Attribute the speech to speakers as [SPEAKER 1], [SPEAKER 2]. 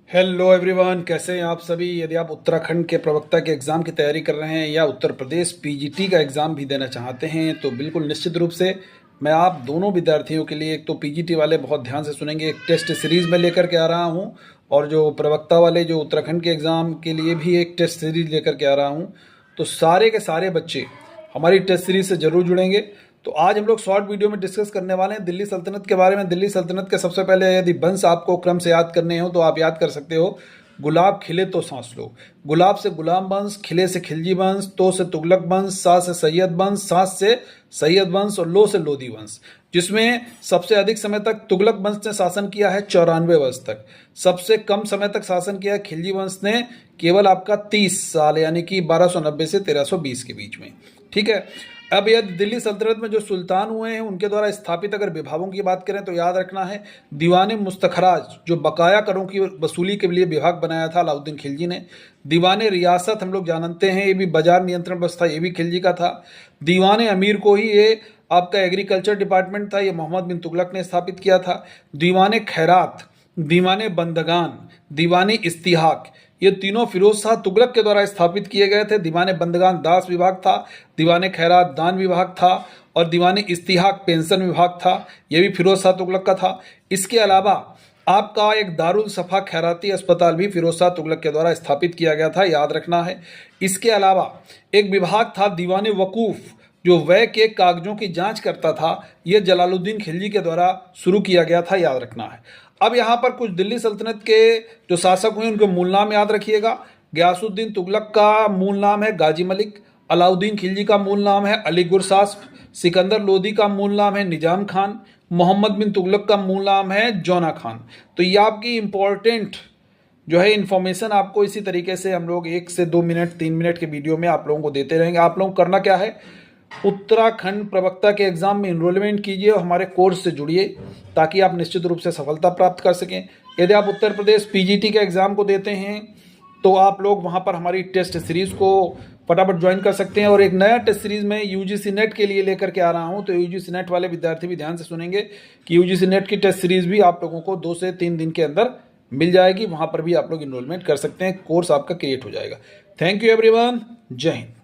[SPEAKER 1] Hello everyone, कैसे हैं आप सभी। यदि आप उत्तराखंड के प्रवक्ता के एग्ज़ाम की तैयारी कर रहे हैं या उत्तर प्रदेश पीजीटी का एग्ज़ाम भी देना चाहते हैं तो बिल्कुल निश्चित रूप से मैं आप दोनों विद्यार्थियों के लिए, एक तो पीजीटी वाले बहुत ध्यान से सुनेंगे, एक टेस्ट सीरीज़ में लेकर के आ रहा हूं, और जो प्रवक्ता वाले जो उत्तराखंड के एग्ज़ाम के लिए भी एक टेस्ट सीरीज़ लेकर के आ रहा हूँ। तो सारे के सारे बच्चे हमारी टेस्ट सीरीज़ से ज़रूर जुड़ेंगे। तो आज हम लोग शॉर्ट वीडियो में डिस्कस करने वाले हैं दिल्ली सल्तनत के बारे में। दिल्ली सल्तनत के सबसे पहले यदि वंश आपको क्रम से याद करने हो तो आप याद कर सकते हो। गुलाब खिले तो सांस लो, गुलाब से गुलाम वंश, खिले से खिलजी वंश, तो से तुगलक वंश, सा से सैयद वंश, सांस से सैयद वंश और लो से लोधी वंश, जिसमें सबसे अधिक समय तक तुगलक वंश ने शासन किया है 94 वर्ष तक। सबसे कम समय तक शासन किया है खिलजी वंश ने, केवल आपका 30 साल, यानी कि 1290 से 1320 के बीच में। ठीक है। अब यदि दिल्ली सल्तनत में जो सुल्तान हुए हैं उनके द्वारा स्थापित अगर विभागों की बात करें तो याद रखना है दीवाने मुस्तखराज, जो बकाया करों की वसूली के लिए विभाग बनाया था अलाउद्दीन खिलजी ने। दीवाने रियासत हम लोग जानते हैं, ये भी बाजार नियंत्रण व्यवस्था, ये भी खिलजी का था। दीवाने अमीर को ही ये आपका एग्रीकल्चर डिपार्टमेंट था, ये मोहम्मद बिन तुगलक ने स्थापित किया था। दीवाने खैरात, दीवाने बंदगान, दीवाने इस्तिहाक, ये तीनों फिरोज शाह तुगलक के द्वारा स्थापित किए गए थे। दीवाने बंदगान दास विभाग था, दीवाने खैरात दान विभाग था, और दीवाने इस्तिहाक पेंशन विभाग था, यह भी फिरोज शाह तुगलक का था। इसके अलावा आपका एक दारुल सफ़ा खैराती अस्पताल भी फिरोज शाह तुगलक के द्वारा स्थापित किया गया था, याद रखना है। इसके अलावा एक विभाग था दीवाने वकूफ़, जो व्यय के कागजों की जांच करता था, यह जलालुद्दीन खिलजी के द्वारा शुरू किया गया था, याद रखना है। अब यहाँ पर कुछ दिल्ली सल्तनत के जो शासक हुए उनके मूल नाम याद रखिएगा। गयासुद्दीन तुगलक का मूल नाम है गाजी मलिक, अलाउद्दीन खिलजी का मूल नाम है अली गुरसास्प, सिकंदर लोदी का मूल नाम है निजाम खान, मोहम्मद बिन तुगलक का मूल नाम है जौना खान। तो ये आपकी इम्पोर्टेंट जो है इन्फॉर्मेशन आपको इसी तरीके से हम लोग 1 से 2 मिनट 3 मिनट के वीडियो में आप लोगों को देते रहेंगे। आप लोगों को करना क्या है, उत्तराखंड प्रवक्ता के एग्ज़ाम में इनरोलमेंट कीजिए और हमारे कोर्स से जुड़िए ताकि आप निश्चित रूप से सफलता प्राप्त कर सकें। यदि आप उत्तर प्रदेश पीजीटी के एग्ज़ाम को देते हैं तो आप लोग वहां पर हमारी टेस्ट सीरीज़ को फटाफट ज्वाइन कर सकते हैं। और एक नया टेस्ट सीरीज़ में यूजीसी नेट के लिए लेकर के आ रहा हूं, तो यूजीसी नेट वाले विद्यार्थी भी ध्यान से सुनेंगे कि यूजीसी नेट की टेस्ट सीरीज़ भी आप लोगों को 2 से 3 दिन के अंदर मिल जाएगी। वहां पर भी आप लोग इनरोलमेंट कर सकते हैं, कोर्स आपका क्रिएट हो जाएगा। थैंक यू एवरीवन, जय हिंद।